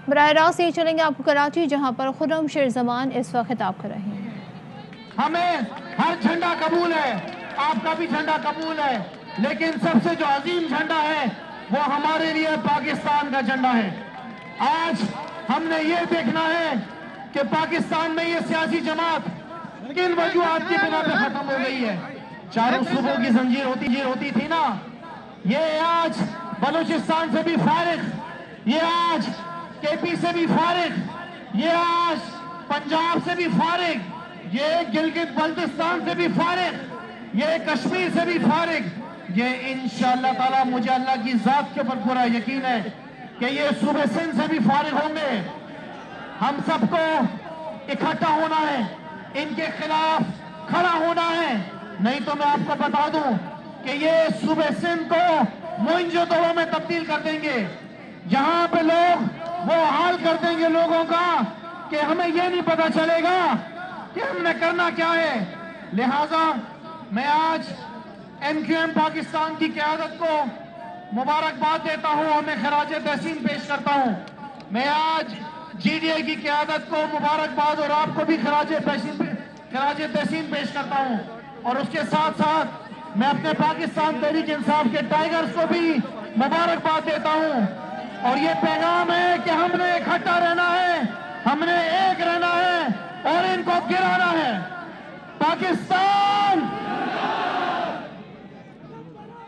براہ راست یہ چلیں گے آپ کو کراچی، جہاں پر خرم شیر زمان اس وقت خطاب کر رہے ہیں۔ ہمیں ہر جھنڈا قبول ہے، آپ کا بھی جھنڈا قبول ہے، لیکن سب سے جو عظیم جھنڈا ہے وہ ہمارے لیے پاکستان کا جھنڈا ہے۔ آج ہم نے یہ دیکھنا ہے کہ پاکستان میں یہ سیاسی جماعت کن وجوہات کی بنا پہ ختم ہو گئی ہے۔ چاروں صوبوں کی زنجیر ہوتی تھی نا، یہ آج بلوچستان سے بھی فارغ، یہ آج کے پی سے بھی فارغ، یہ آج پنجاب سے بھی فارغ، یہ گلگت بلتستان سے بھی فارغ، یہ کشمیر سے بھی فارغ، یہ انشاءاللہ تعالی مجھے اللہ کی ذات کے اوپر پورا یقین ہے کہ یہ صوبے سندھ سے بھی فارغ ہوں گے۔ ہم سب کو اکٹھا ہونا ہے، ان کے خلاف کھڑا ہونا ہے، نہیں تو میں آپ کو بتا دوں کہ یہ صوبے سندھ کو موئنجو دڑو میں تبدیل کر دیں گے، جہاں پہ لوگ وہ حال کر دیں گے لوگوں کا کہ ہمیں یہ نہیں پتا چلے گا کہ ہم نے کرنا کیا ہے۔ لہٰذا میں آج ایم کیو ایم پاکستان کی قیادت کو مبارکباد دیتا ہوں، ہمیں خراج تحسین پیش کرتا ہوں۔ میں آج جی ڈی اے کی قیادت کو مبارکباد اور آپ کو بھی خراج تحسین پیش کرتا ہوں، اور اس کے ساتھ ساتھ میں اپنے پاکستان تحریک انصاف کے ٹائیگرز کو بھی مبارکباد دیتا ہوں، اور یہ پیغام ہے کہ ہم نے اکٹھا رہنا ہے، ہم نے ایک رہنا ہے اور ان کو گرانا ہے۔ پاکستان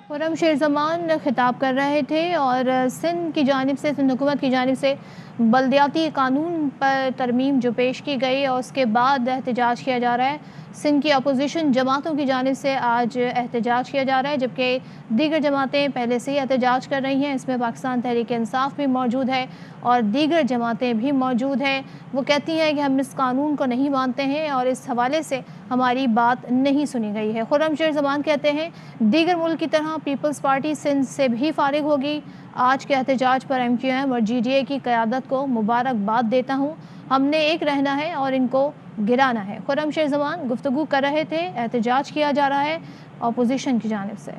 خرم شیر زمان خطاب کر رہے تھے، اور سندھ کی جانب سے، سندھ حکومت کی جانب سے بلدیاتی قانون پر ترمیم جو پیش کی گئی اور اس کے بعد احتجاج کیا جا رہا ہے۔ سندھ کی اپوزیشن جماعتوں کی جانب سے آج احتجاج کیا جا رہا ہے، جبکہ دیگر جماعتیں پہلے سے ہی احتجاج کر رہی ہیں۔ اس میں پاکستان تحریک انصاف بھی موجود ہے اور دیگر جماعتیں بھی موجود ہیں۔ وہ کہتی ہیں کہ ہم اس قانون کو نہیں مانتے ہیں اور اس حوالے سے ہماری بات نہیں سنی گئی ہے۔ خرم شیر زمان کہتے ہیں دیگر ملک کی طرح پیپلز پارٹی سندھ سے بھی فارغ ہوگی۔ آج کے احتجاج پر ایم کیو ایم اور جی ڈی اے کی قیادت کو مبارکباد دیتا ہوں، ہم نے ایک رہنا ہے اور ان کو گرانا ہے۔ خرم شیر زمان گفتگو کر رہے تھے، احتجاج کیا جا رہا ہے اپوزیشن کی جانب سے۔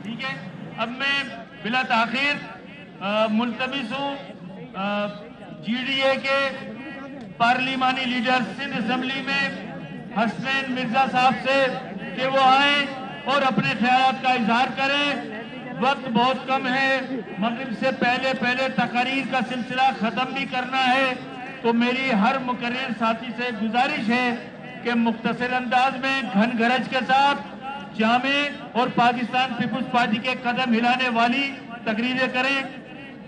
ٹھیک ہے، اب میں بلا تاخیر ملتمس ہوں جی ڈی اے کے پارلیمانی لیڈر سندھ اسمبلی میں حسنین مرزا صاحب سے کہ وہ آئیں اور اپنے خیالات کا اظہار کریں۔ وقت بہت کم ہے، مغرب سے پہلے تقاریر کا سلسلہ ختم بھی کرنا ہے، تو میری ہر مقرر ساتھی سے گزارش ہے کہ مختصر انداز میں گھن گرج کے ساتھ جامع اور پاکستان پیپلز پارٹی کے قدم ہلانے والی تقریریں کریں۔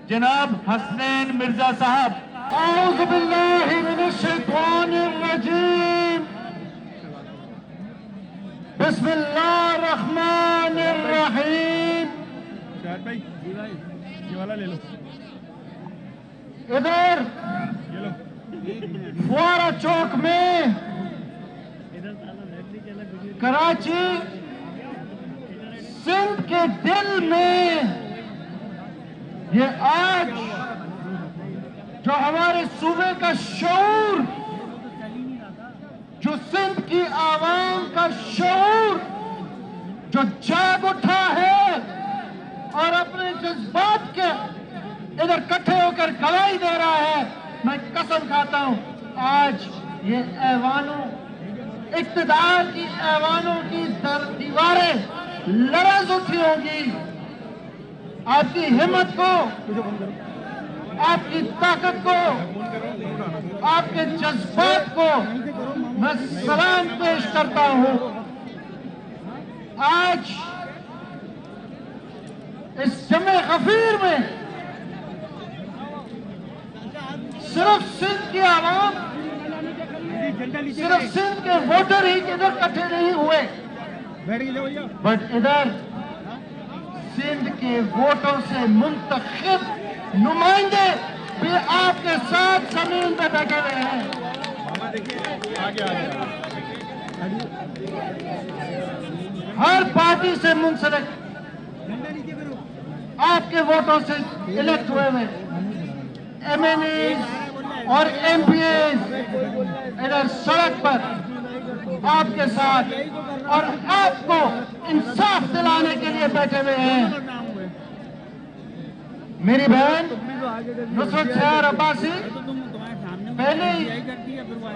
جناب حسنین مرزا صاحب۔ اعوذ باللہ من الشیطان الرجیم، بسم اللہ الرحمن الرحیم۔ ادھر فوارہ چوک میں کراچی سندھ کے دل میں یہ آج جو ہمارے صوبے کا شعور، جو سندھ کی عوام کا شعور جو جاگ اٹھا ہے اور اپنے جذبات کے ادھر کٹھے ہو کر گواہی دے رہا ہے، میں قسم کھاتا ہوں آج یہ ایوانوں، اقتدار کی ایوانوں کی دیواریں لرز اٹھی ہوں گی۔ آپ کی ہمت کو، آپ کی طاقت کو، آپ کے جذبات کو میں سلام پیش کرتا ہوں۔ آج اس جمع غفیر میں صرف سندھ کی عوام، صرف سندھ کے ووٹر ہی ادھر اکٹھے نہیں ہوئے، بٹ ادھر سندھ کے ووٹوں سے منتخب نمائندے بھی آپ کے ساتھ زمین پہ بیٹھے ہوئے ہیں۔ ہر پارٹی سے منسلک آپ کے ووٹوں سے الیکٹ ہوئے ہوئے ایم این ایز اور ایم پی ایز ادھر سڑک پر آپ کے ساتھ اور آپ کو انصاف دلانے کے لیے بیٹھے ہوئے ہیں۔ میری بہن نصرت سیار عباسی پہلے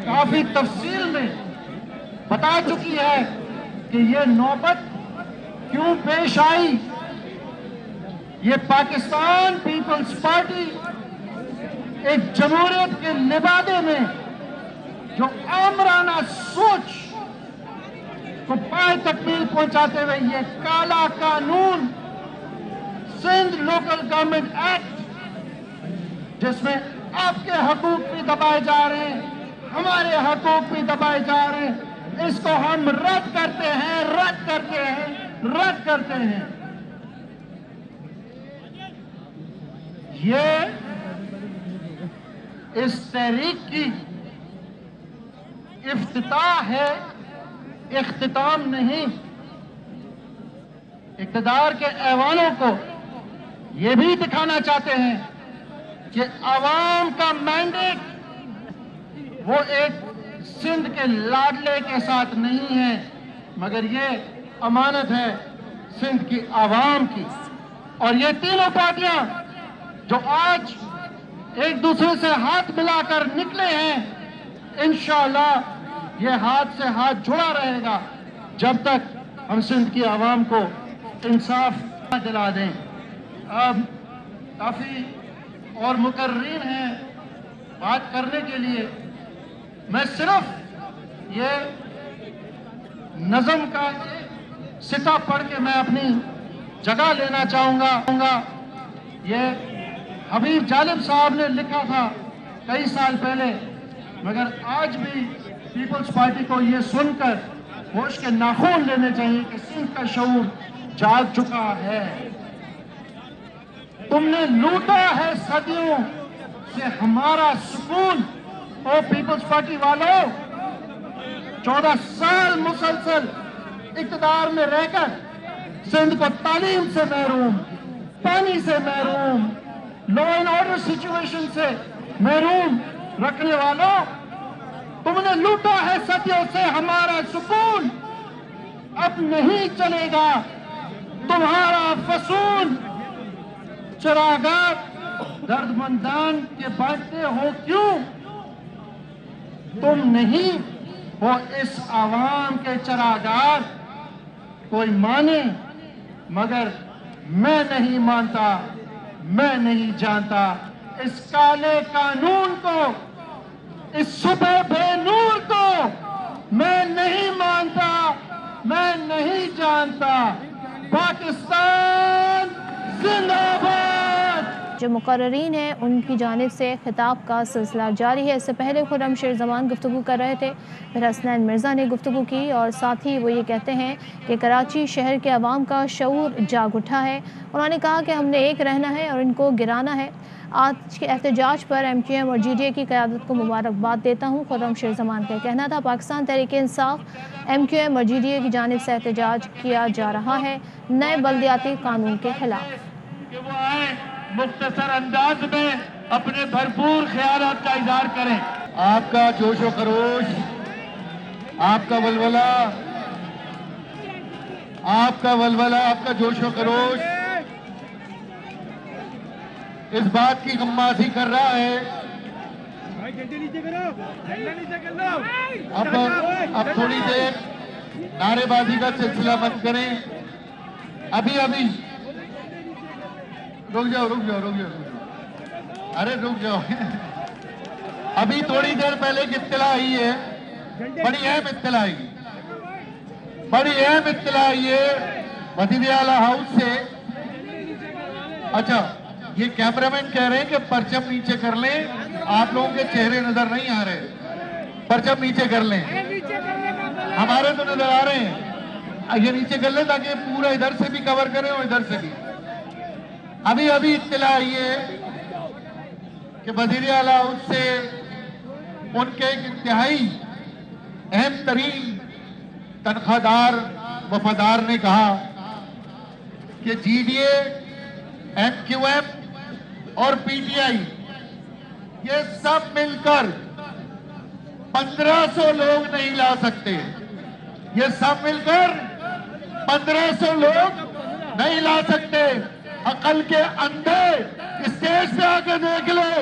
کافی تفصیل میں بتا چکی ہے کہ یہ نوبت کیوں پیش آئی. یہ پاکستان پیپلز پارٹی ایک جمہوریت کے لبادے میں جو آمرانہ سوچ کو پائے تکمیل پہنچاتے ہوئے یہ کالا قانون سندھ لوکل گورنمنٹ ایکٹ، جس میں آپ کے حقوق بھی دبائے جا رہے ہیں، ہمارے حقوق بھی دبائے جا رہے ہیں، اس کو ہم رد کرتے ہیں، رد کرتے ہیں، رد کرتے ہیں. یہ اس تحریک کی افتتاح ہے، اختتام نہیں. اقتدار کے ایوانوں کو یہ بھی دکھانا چاہتے ہیں کہ عوام کا مینڈیٹ وہ ایک سندھ کے لاڈلے کے ساتھ نہیں ہے، مگر یہ امانت ہے سندھ کی عوام کی. اور یہ تینوں پارٹیاں جو آج ایک دوسرے سے ہاتھ ملا کر نکلے ہیں، انشاءاللہ یہ ہاتھ سے ہاتھ جڑا رہے گا جب تک ہم سندھ کی عوام کو انصاف دلا دیں. اب کافی اور مقررین ہیں بات کرنے کے لیے. میں صرف یہ نظم کا سطح پڑھ کے میں اپنی جگہ لینا چاہوں گا. یہ حبیب جالب صاحب نے لکھا تھا کئی سال پہلے، مگر آج بھی پیپلز پارٹی کو یہ سن کر ہوش کے ناخن لینے چاہیے کہ سندھ کا شعور جاگ چکا ہے. تم نے لوٹا ہے صدیوں سے ہمارا سکون. او پیپلز پارٹی والوں، 14 سال مسلسل اقتدار میں رہ کر سندھ کو تعلیم سے محروم، پانی سے محروم، لا اینڈ آرڈر سچویشن سے محروم رکھنے والوں، تم نے لوٹا ہے صدیوں سے ہمارا سکون. اب نہیں چلے گا تمہارا فسون. چراغات درد مندان کے بانٹتے ہو کیوں؟ تم نہیں ہو اس عوام کے چراغات. کوئی مانے مگر میں نہیں مانتا، میں نہیں جانتا اس کالے قانون کو، اس صبح بے نور کو. میں نہیں مانتا، میں نہیں جانتا. پاکستان زندہ باد. جو مقررین ہیں ان کی جانب سے خطاب کا سلسلہ جاری ہے. اس سے پہلے خرم شیر زمان گفتگو کر رہے تھے، پھر حسنین مرزا نے گفتگو کی اور ساتھ ہی وہ یہ کہتے ہیں کہ کراچی شہر کے عوام کا شعور جاگ اٹھا ہے. انہوں نے کہا کہ ہم نے ایک رہنا ہے اور ان کو گرانا ہے. آج کے احتجاج پر ایم کیو ایم اور جی ڈی اے کی قیادت کو مبارکباد دیتا ہوں. خرم شیر زمان کا کہنا تھا Pakistan Tehreek Insaf M Q M اور جی ڈی اے کی جانب سے احتجاج کیا جا رہا ہے نئے بلدیاتی قانون کے خلاف. کہ وہ آئیں مختصر انداز میں اپنے بھرپور خیالات کا اظہار کریں. آپ کا جوش و خروش، آپ کا ولولہ، آپ کا جوش و خروش اس بات کی غمازی کر رہا ہے. اب تھوڑی دیر نعرے بازی کا سلسلہ بند کریں. ابھی رک جاؤ. ارے رک جاؤ. ابھی تھوڑی دیر پہلے ایک اطلاع آئی ہے، بڑی اہم اطلاع آئی ہے وزیر اعلیٰ ہاؤس سے. اچھا، یہ کیمرہ مین کہہ رہے ہیں کہ پرچم نیچے کر لیں، آپ لوگوں کے چہرے نظر نہیں آ رہے، پرچم نیچے کر لیں. ہمارے تو نظر آ رہے ہیں، یہ نیچے کر لیں تاکہ پورا ادھر سے بھی کور کریں اور ادھر سے بھی. ابھی اطلاع آئی ہے کہ وزیر اعلیٰ ہاؤس سے ان کے ایک انتہائی اہم ترین تنخواہ دار وفادار نے کہا کہ G D A, M Q M اور پی ٹی آئی یہ سب مل کر 1500 لوگ نہیں لا سکتے. یہ سب مل کر 1500 لوگ نہیں لا سکتے. عقل کے اندھے اسٹیج پہ آ کے دیکھ لے،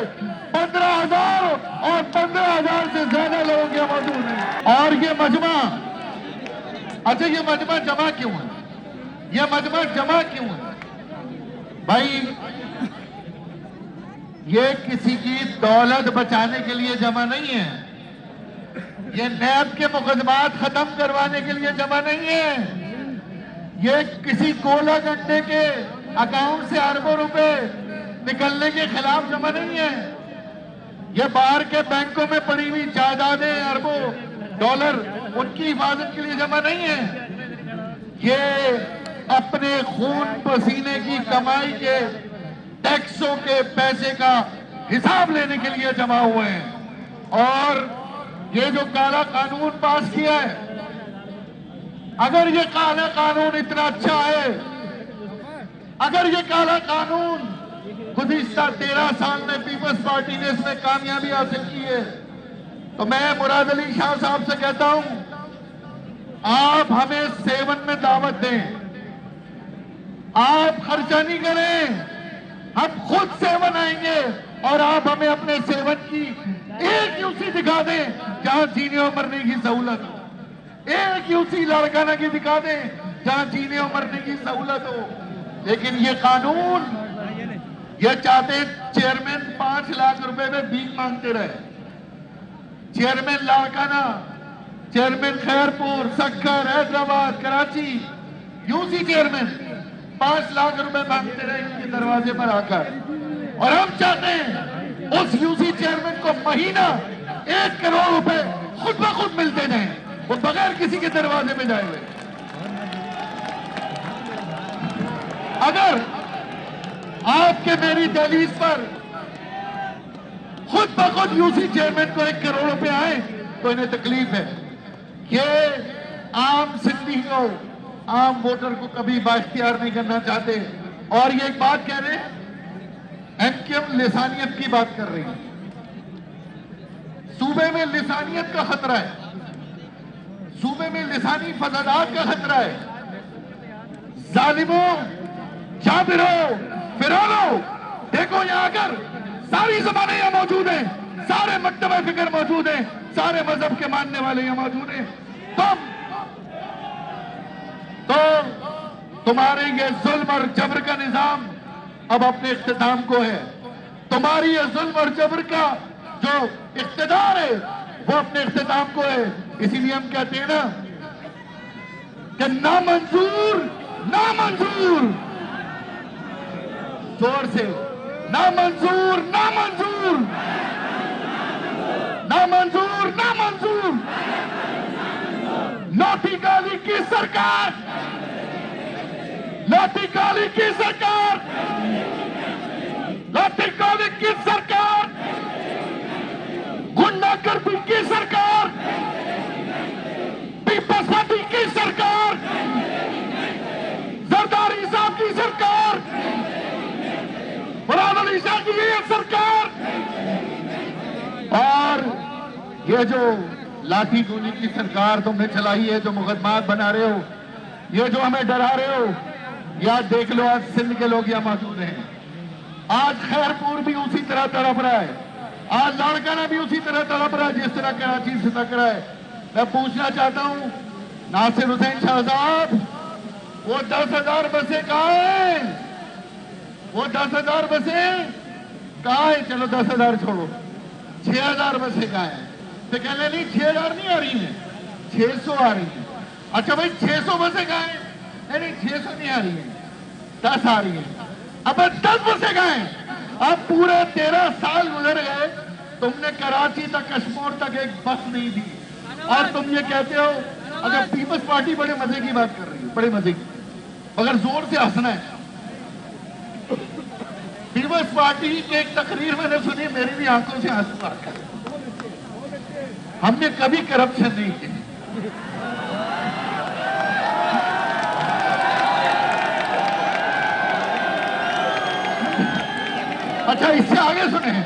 15,000 اور 15,000 سے زیادہ لوگ یہ موجود ہیں۔ اور یہ مجمع، اچھا یہ مجمع جمع کیوں ہے؟ یہ مجمع جمع کیوں ہے؟ بھائی یہ کسی کی دولت بچانے کے لیے جمع نہیں ہے، یہ نیب کے مقدمات ختم کروانے کے لیے جمع نہیں ہے، یہ کسی گولہ گنڈے کے اکاؤنٹ سے اربوں روپے نکلنے کے خلاف جمع نہیں ہے، یہ باہر کے بینکوں میں پڑی ہوئی جائیدادیں اربوں ڈالر ان کی حفاظت کے لیے جمع نہیں ہے، یہ اپنے خون پسینے کی کمائی کے ٹیکسوں کے پیسے کا حساب لینے کے لیے جمع ہوئے ہیں۔ اور یہ جو کالا قانون پاس کیا ہے، اگر یہ کالا قانون اتنا اچھا ہے، اگر یہ کالا قانون گزشتہ 13 سال میں پیپلز پارٹی نے اس میں کامیابی حاصل کی ہے، تو میں مراد علی شاہ صاحب سے کہتا ہوں آپ ہمیں 7 میں دعوت دیں، آپ خرچہ نہیں کریں، ہم خود 7 آئیں گے اور آپ ہمیں اپنے 7 کی ایک یوسی دکھا دیں جہاں جینے اور مرنے کی سہولت ہو، ایک یوسی لاڑکانہ کی دکھا دیں جہاں جینے اور مرنے کی سہولت ہو۔ لیکن یہ قانون یہ چاہتے ہیں چیئرمین 5 لاکھ روپے میں بھیک مانگتے رہے، chairman Larkana, chairman Khairpur, Sukkur, Hyderabad, Karachi, UC chairman 5 lakh روپے مانگتے رہے ان کے دروازے پر آ کر، اور ہم چاہتے ہیں اس یوسی چیئرمین کو مہینہ 1 کروڑ روپے خود بخود ملتے جائیں، وہ بغیر کسی کے دروازے پہ جائے ہوئے۔ اگر آپ کے میری دہلیز پر خود بخود یوسی چیئرمین کو 1 کروڑ روپے آئے تو انہیں تکلیف ہے۔ یہ عام سندھی کو، عام ووٹر کو کبھی بااختیار نہیں کرنا چاہتے، اور یہ ایک بات کہہ رہے ہیں ایم لسانیت کی بات کر رہی ہیں، صوبے میں لسانیت کا خطرہ ہے، صوبے میں لسانی فسادات کا خطرہ ہے، ظالموں، جابروں، فرعونوں، دیکھو یہاں اگر ساری زبانیں یہاں موجود ہیں، سارے مکتبہ فکر موجود ہیں، سارے مذہب کے ماننے والے یہاں موجود ہیں، تو تمہارے یہ ظلم اور جبر کا نظام اب اپنے اختتام کو ہے، تمہاری یہ ظلم اور جبر کا جو اقتدار ہے وہ اپنے اختتام کو ہے۔ اسی لیے ہم کہتے ہیں نا کہ نامنظور، نامنظور، زور سے نامنظور، نامنظور، نامنظور، نامنظور، لاٹھی کالی کی سرکار، لاٹھی کالی کی سرکار، لاٹھی کالی کی سرکار، گنڈا گردی کی سرکار، پیپلز پارٹی کی سرکار، زرداری صاحب کی سرکار، مراد علی شاہ کی یہ سرکار، اور یہ جو لاٹھی گولی کی سرکار تم نے چلائی ہے، جو مقدمات بنا رہے ہو، یہ جو ہمیں ڈرا رہے ہو، یاد دیکھ لو آج سندھ کے لوگ یہاں موجود ہیں، آج خیرپور بھی اسی طرح تڑپ رہا ہے، آج لاڑکانہ بھی اسی طرح تڑپ رہا ہے جس طرح کراچی سے تک رہا ہے۔ میں پوچھنا چاہتا ہوں ناصر حسین شاہ صاحب، وہ 10,000 بسیں کہاں ہیں؟ وہ 10,000 بسیں کہاں ہیں؟ چلو 10,000 چھوڑو، 6,000 بسیں کہاں ہیں؟ تو کہنے نہیں 6,000 نہیں آ رہی ہیں، 600 آ رہی ہیں۔ اچھا بھائی 600 بسیں کہاں ہیں؟ نہیں 600 نہیں آ رہی ہیں، 10 آ رہی ہیں۔ اب 10 بسیں کہاں ہیں؟ اب پورے 13 سال گزر گئے، تم نے کراچی تک کشمور تک ایک بس نہیں دی، اور تم یہ کہتے ہو اگر پیپلز پارٹی بڑے مزے کی بات کر رہی ہے، بڑے مزے کی، مگر زور سے ہنسنا ہے۔ پیپلز پارٹی کی ایک تقریر میں نے سنی، میری بھی آنکھوں سے آنسو آ گئے۔ ہم نے کبھی کرپشن نہیں کی۔ اچھا اس سے آگے سنیں،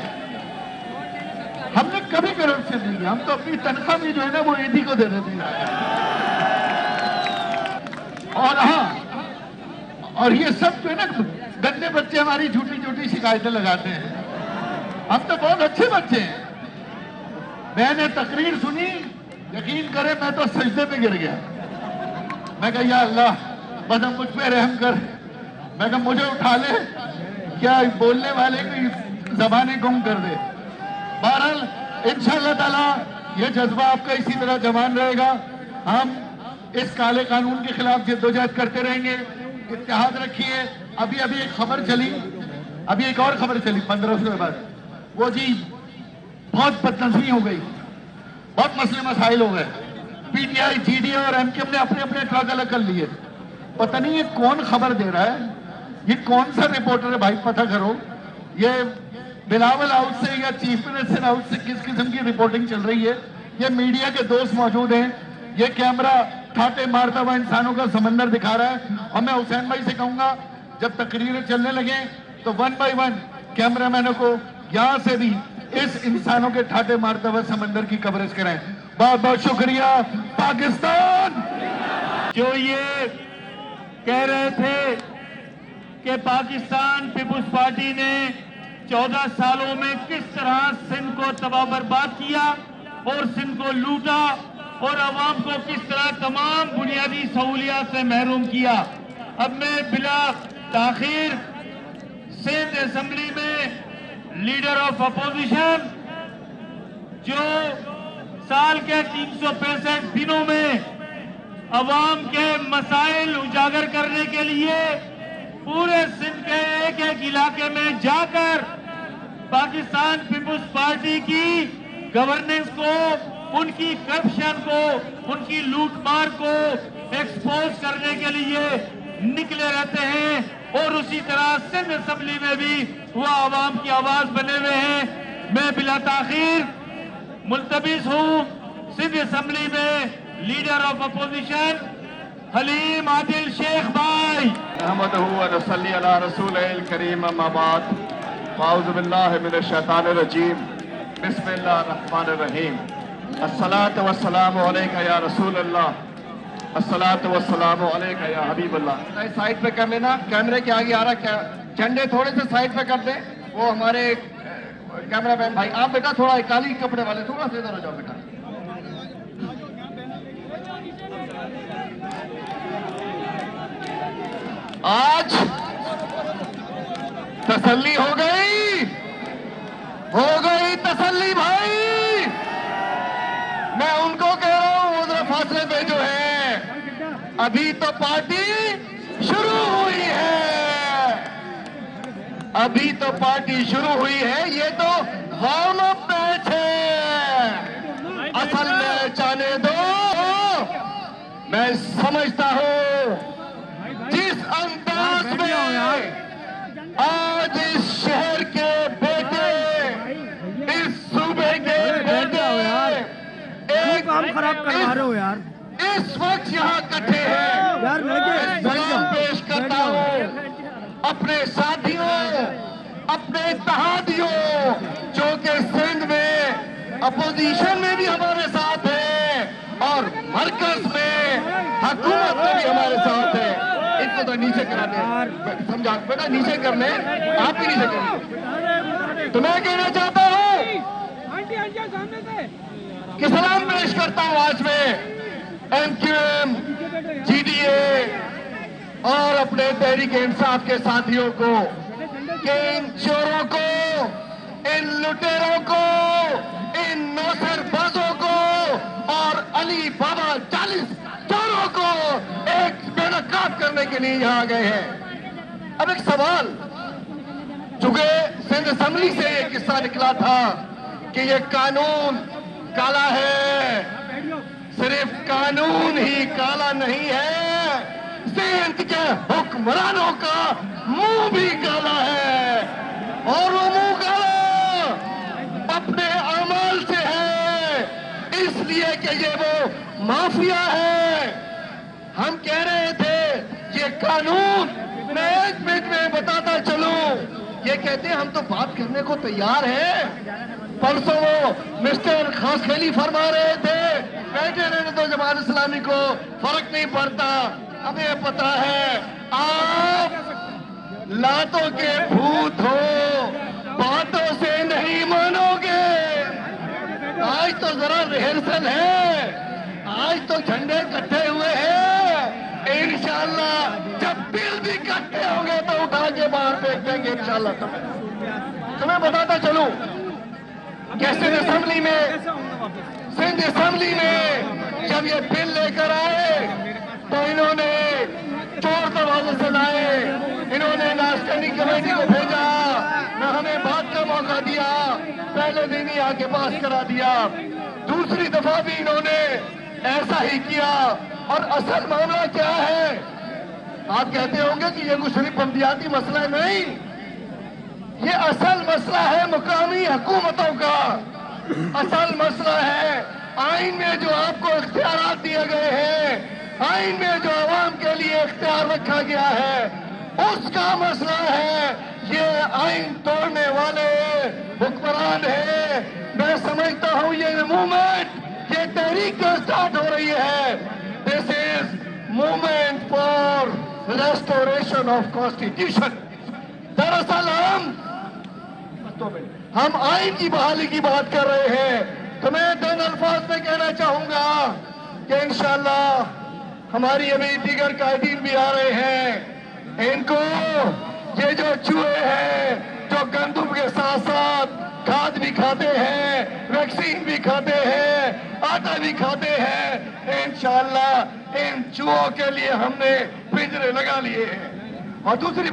ہم نے کبھی کرپشن نہیں کیا، ہم تو اپنی تنخواہ بھی جو ہے نا وہ ایدھی کو دے دیتے ہیں۔ اور ہاں، اور یہ سب جو ہے نا गंदे बच्चे हमारी झूठी झूठी शिकायतें लगाते हैं। हम तो बहुत अच्छे बच्चे हैं। मैंने तकरीर सुनी, यकीन करें मैं तो सजदे पे गिर गया। मैं कहा या अल्लाह बस अब मुझ पे रहम कर। मैं कहा मुझे उठा ले, क्या बोलने वाले की ज़बानें गुम कर दे। बहरहाल इंशाअल्लाह ताला ये जज्बा आपका इसी तरह जवान रहेगा। हम इस काले कानून के खिलाफ जद्दोजहद करते रहेंगे। इत्तेहाद रखिए। अभी एक खबर चली, अभी एक और खबर चली 15 के बाद, वो जी बहुत बदनज़मी हो गई, बहुत मसले मसाइल हो गए। पीटीआई, जीडीए और एमकेएम ने अपने अपने ट्रक अलग कर लिए। पता नहीं ये कौन खबर दे रहा है, ये कौन सा रिपोर्टर है भाई, पता करो। ये बिलावल हाउस से या चीफ मिनिस्टर हाउस से किस किस्म की रिपोर्टिंग चल रही है। ये मीडिया के दोस्त मौजूद हैं, ये कैमरा ठाटे मारता हुआ इंसानों का समंदर दिखा रहा है। और मैं हुसैन भाई से कहूंगा जब तकरीरें चलने लगे तो 1 बाय 1 कैमरामैनों को यहां से भी इस इंसानों के ठाटे मारते हुए समंदर की कवरेज करें। बहुत बहुत शुक्रिया पाकिस्तान। जो ये कह रहे थे कि पाकिस्तान पीपुल्स पार्टी ने 14 सालों में किस तरह सिंध को तबाह बर्बाद किया और सिंध को लूटा और अवाम को किस तरह तमाम बुनियादी सहूलियात से महरूम किया। अब मैं बिला ताखीर सिंध असेंबली में लीडर ऑफ अपोजिशन, जो साल के 365 दिनों में अवाम के मसाइल उजागर करने के लिए पूरे सिंध के एक एक इलाके में जाकर पाकिस्तान पीपुल्स पार्टी की गवर्नेंस को, उनकी करप्शन को, उनकी लूटमार को एक्सपोज करने के लिए निकले रहते हैं। और उसी तरह सिंध असेंबली में भी वो आवाम की आवाज बने हुए हैं। मैं बिला ताखीर मुल्तबिस हूँ सिंध असेंबली में leader of opposition Haleem Adil Sheikh भाई। अहमदहू व नसल्ली अला रसूलिल करीम अम्मा बाद। अऊज़ु बिल्लाहि मिनश शैतानिर रजीम। बिस्मिल्लाहिर रहमानिर रहीम। अस्सलातु वस्सलामु अलैका या रसूल अल्लाह, अस्सलातु वस्सलामु अलैका या हबीब अल्लाह। साइड पे कर लेना, कैमरे के आगे आ रहा क्या, झंडे थोड़े से साइड पे कर दें। वो हमारे कैमरा मैन भाई, आप बेटा थोड़ा काली कपड़े वाले थोड़ा सा इधर हो जाओ बेटा। आज तसल्ली हो गई तसल्ली भाई। मैं उनको कह रहा हूं उधर फासले पे जो है, अभी तो पार्टी शुरू हुई है, अभी तो पार्टी शुरू हुई है। ये तो वार्म अप मैच है, असल मैच आने दो। मैं समझता हूं जिस अंदाज में आज इस शहर के बेटे, इस सूबे के बेटे काम खराब करवा रहे हो यार, इस वक्त यहाँ इकट्ठे हैं यार। सलाम पेश करता हूँ अपने साथियों, अपने इत्तेहादियों जो कि सिंध में अपोजिशन में भी हमारे साथ है और मरकज में हुकूमत में भी हमारे साथ है। इनको तो नीचे करा दे, समझा बेटा, नीचे कर ले, आप भी नीचे कर। तो मैं कहना चाहता हूँ कि सलाम पेश करता हूँ आज में एमक्यूएम, जीडीए और अपने तहरीक इंसाफ के साथियों को कि इन चोरों को, इन लुटेरों को, इन नौसरबाजों को और अली बाबा 40 चोरों को एक बेनकाब करने के लिए यहाँ गए हैं। अब एक सवाल, चूंकि सिंध असेंबली से ये किस्सा निकला था कि ये कानून काला है, सिर्फ कानून ही काला नहीं है, सिंध के हुक्मरानों का मुंह भी काला है। और वो मुंह काला अपने अमल से है, इसलिए कि ये वो माफिया है। हम कह रहे थे ये कानून, मैं एक मिनट में बताता चलूं, ये कहते हैं हम तो बात करने को तैयार हैं। परसों वो मिस्टर खास खेली फरमा रहे थे बैठे रहने तो जमात इस्लामी को फर्क नहीं पड़ता। हमें पता है आप लातों के भूत हो, बातों से नहीं मानोगे। आज तो जरा रिहर्सल है, आज तो झंडे इकट्ठे हुए हैं। इंशाल्लाह जब बिल भी इकट्ठे होंगे तो उठा के बाहर फेंक देंगे इंशाल्लाह। तुम्हें बताता चलूं कि सिंध असेंबली में जब ये बिल लेकर आए तो इन्होंने चोर दरवाजे से लाए, इन्होंने ना स्टैंडिंग कमेटी को भेजा, ना हमें बात का मौका दिया, पहले दिन ही आके पास करा दिया। दूसरी दफा भी इन्होंने ऐसा ही किया। और असल मामला क्या है? आप कहते होंगे कि ये कुछ सिर्फ बल्दियाती मसला है, नहीं, ये असल मसला है मुकामी हुकूमतों का। असल मसला है आइन में जो आपको इख्तियारात दिए गए हैं, आइन में जो आवाम के लिए इख्तियार रखा गया है, उसका मसला है। ये आइन तोड़ने वाले हुक्मरान है। मैं समझता हूं ये मूवमेंट, ये तहरीक जो स्टार्ट हो रही है, this is movement for restoration of constitution. दरअसल हम आइन की बहाली की बात कर रहे हैं। तो मैं दो अल्फाज में कहना चाहूंगा कि इंशाअल्लाह हमारी अभी दीगर कायदीन भी आ रहे हैं। इनको ये जो चूहे हैं, जो गंदम के साथ साथ खाद भी खाते हैं, वैक्सीन भी खाते हैं, आटा भी खाते हैं, इंशाअल्लाह इन चूहों के लिए हमने पिंजरे लगा लिए हैं। और दूसरी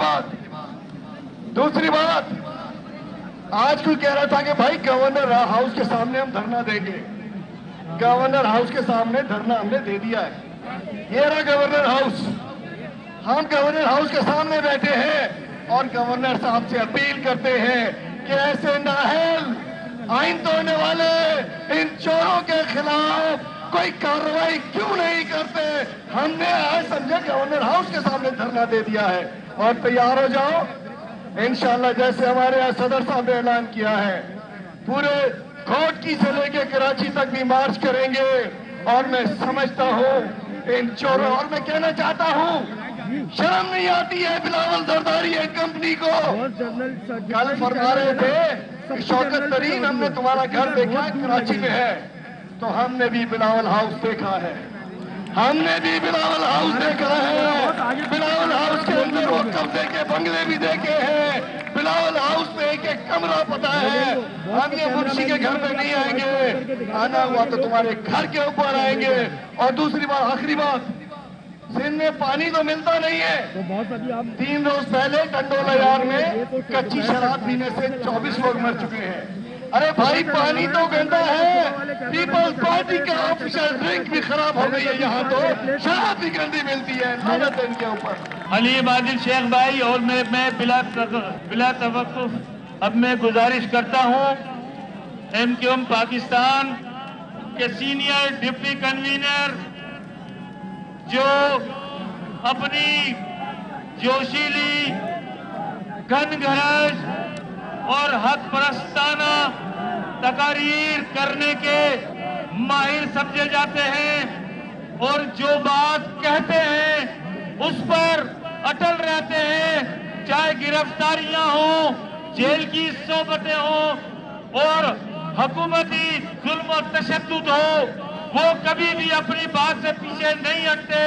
बात, आज कोई कह रहा था कि भाई गवर्नर हाउस के सामने हम धरना देंगे। गवर्नर हाउस के सामने धरना हमने दे दिया है। ये रहा गवर्नर हाउस। हम गवर्नर हाउस के सामने बैठे हैं और गवर्नर साहब से अपील करते हैं कि ऐसे नाअहल आइन तोड़ने वाले इन चोरों के खिलाफ कोई कार्रवाई क्यों नहीं करते। हमने आज समझे गवर्नर हाउस के सामने धरना दे दिया है। और तैयार हो जाओ, इंशाअल्लाह जैसे हमारे यहाँ सदर साहब ने ऐलान किया है, पूरे कोटकी से लेके कराची तक भी मार्च करेंगे। और मैं समझता हूँ इन चोरों, और मैं कहना चाहता हूँ शर्म नहीं आती है बिलावल जरदारी एक कंपनी को। कल फरमा रहे थे कि शौकत तरीन हमने तुम्हारा घर देखा है, कराची में है। तो हमने भी बिलावल हाउस देखा है, हमने भी बिलावल हाउस देखा है। बिलावल हाउस के अंदर वो कब्जे के बंगले भी देखे हैं। बिलावल हाउस में एक एक कमरा पता है। हम ये मुंशी के घर पे नहीं आएंगे, आना हुआ तो तुम्हारे घर के ऊपर आएंगे। और दूसरी बात, आखिरी बात, सिंध में पानी तो मिलता नहीं है। 3 रोज पहले टंडोला यार में कच्ची शराब पीने से 24 लोग मर चुके हैं। अरे भाई पानी तो गंदा है। पीपल्स पार्टी का ऑफिशियल ड्रिंक भी खराब हो गई है यहाँ, तो शराब भी गंदी मिलती है। लानत है इनके ऊपर। हलीम आदिल शेख भाई, और मैं बिला तवक्कुफ अब मैं गुजारिश करता हूँ एमक्यूएम पाकिस्तान के सीनियर डिप्टी कन्वीनर जो अपनी जोशीली, घनघरज और हक परस्ताना तकारीर करने के माहिर समझे जाते हैं और जो बात कहते हैं उस पर अटल रहते हैं, चाहे गिरफ्तारियां हो, जेल की सोबतें हो और हुकूमती जुल्म और तशद्दुद हो, वो कभी भी अपनी बात से पीछे नहीं हटते।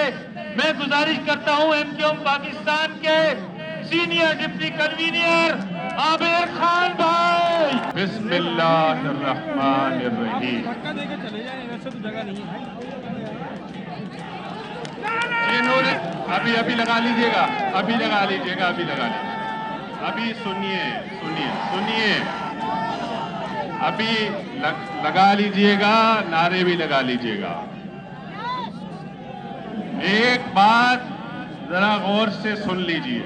मैं गुजारिश करता हूं एमक्यूएम पाकिस्तान के सीनियर डिप्टी कन्वीनर आबिर खान भाई। बिस्मिल्लाहिर्रहमानिर्रहीम। इन्होंने अभी लगा लीजिएगा, अभी लगा लीजिएगा। अभी सुनिए, अभी लगा लीजिएगा, नारे भी लगा लीजिएगा। एक बात जरा गौर से सुन लीजिए।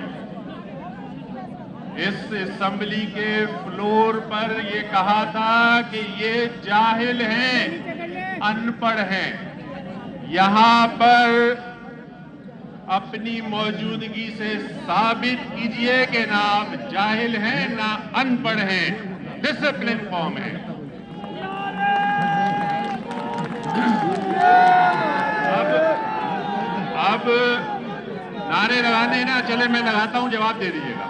इस असेंबली के फ्लोर पर ये कहा था कि ये जाहिल हैं, अनपढ़ हैं। यहां पर अपनी मौजूदगी से साबित कीजिए कि ना आप जाहिल हैं ना अनपढ़ हैं, डिसिप्लिन फॉर्म है। अब नारे लगाने ना चले, मैं लगाता हूं, जवाब दे दीजिएगा।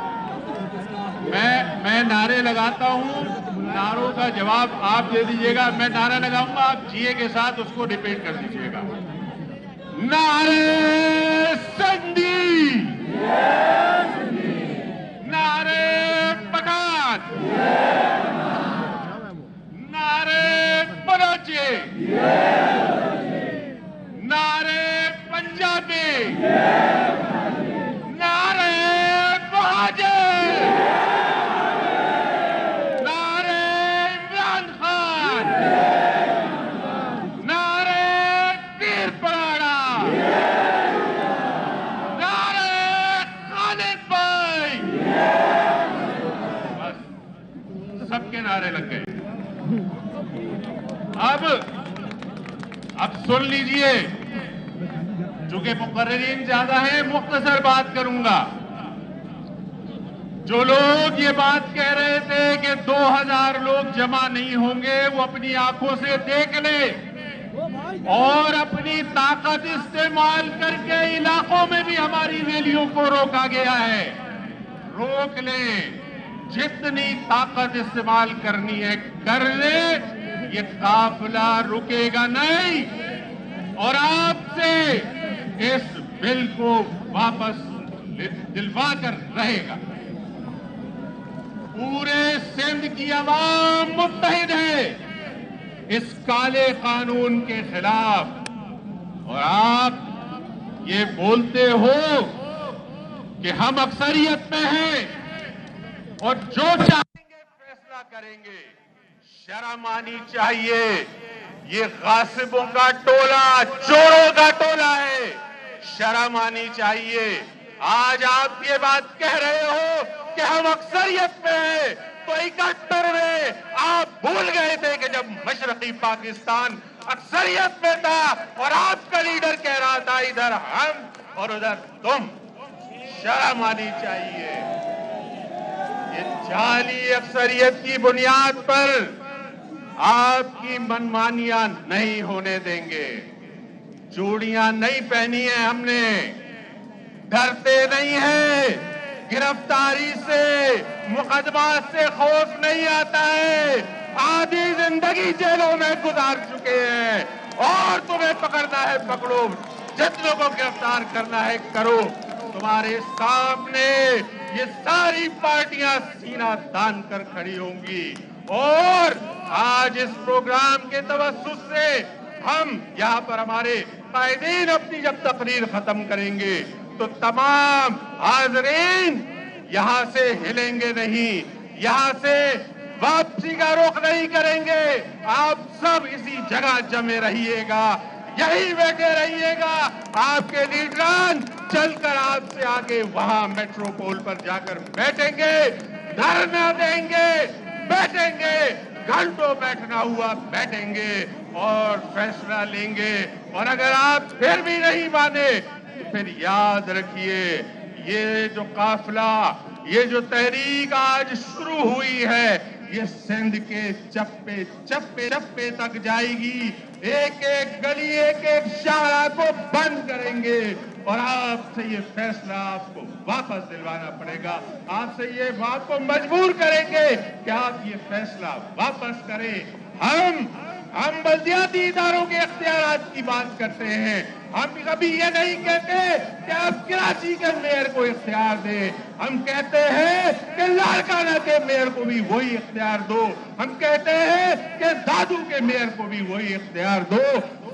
मैं नारे लगाता हूं, नारों का जवाब आप दे दीजिएगा। मैं नारा लगाऊंगा, आप जीए के साथ उसको रिपीट कर दीजिएगा। नारे संधी, नारे पठान, नारे बलोची, नारे पंजाबी, नारे बहादुर, नारे इमरान खान, नारे पीर पराड़ा, नारे खालिद भाई। बस सबके नारे लग गए। अब सुन लीजिए, चूंकि मुकर्रिरीन ज्यादा है, मुख्तसर बात करूंगा। जो लोग ये बात कह रहे थे कि 2000 लोग जमा नहीं होंगे, वो अपनी आंखों से देख ले और अपनी ताकत इस्तेमाल करके इलाकों में भी हमारी रैलियों को रोका गया है। रोक ले, जितनी ताकत इस्तेमाल करनी है कर ले, ये काफिला रुकेगा नहीं और आपसे इस बिल को वापस दिलवा कर रहेगा। पूरे सिंध की आवाम मुत्तहिद है इस काले कानून के खिलाफ। और आप ये बोलते हो कि हम अक्सरियत में हैं और जो चाहेंगे फैसला करेंगे। शर्म आनी चाहिए। ये गासिबों का टोला, चोरों का टोला है। शर्म आनी चाहिए। आज आप ये बात कह रहे हो कि हम अक्सरियत में हैं, तो 71 में आप भूल गए थे कि जब मशरकी पाकिस्तान अक्सरियत में था और आपका लीडर कह रहा था इधर हम और उधर तुम। शर्म आनी चाहिए। ये जाली अक्सरियत की बुनियाद पर आपकी मनमानियां नहीं होने देंगे। चूड़ियां नहीं पहनी है हमने, डरते नहीं है, गिरफ्तारी से, मुकदमा से खौफ नहीं आता है। आधी जिंदगी जेलों में गुजार चुके हैं और तुम्हें पकड़ना है पकड़ो, जितनों को गिरफ्तार करना है करो। तुम्हारे सामने ये सारी पार्टियां सीना तान कर खड़ी होंगी। और आज इस प्रोग्राम के तवस्सुस से हम यहाँ पर हमारे कायदीन अपनी जब तकरीर खत्म करेंगे तो तमाम हाज़रीन यहाँ से हिलेंगे नहीं, यहाँ से वापसी का रुख नहीं करेंगे। आप सब इसी जगह जमे रहिएगा, यही बैठे रहिएगा। आपके लीडरान चलकर आपसे आगे वहां मेट्रोपोल पर जाकर बैठेंगे, धरना देंगे, बैठेंगे, घंटों बैठना हुआ बैठेंगे और फैसला लेंगे। और अगर आप फिर भी नहीं माने तो फिर याद रखिए, ये जो काफिला, ये जो तहरीक आज शुरू हुई है, ये सिंध के चप्पे चप्पे चप्पे तक जाएगी। एक एक गली, एक एक शाहरा को बंद करेंगे और आपसे ये फैसला आपको वापस दिलवाना पड़ेगा। आपसे ये बात को मजबूर करेंगे कि आप ये फैसला वापस करें। हम बल्दियाती इदारों के इख्तियारात की बात करते हैं। हम कभी ये नहीं कहते कि आप कराची के मेयर को इख्तियार दें। हम कहते हैं कि लाड़काना के मेयर को भी वही इख्तियार दो। हम कहते हैं कि दादू के मेयर को भी वही इख्तियार दो,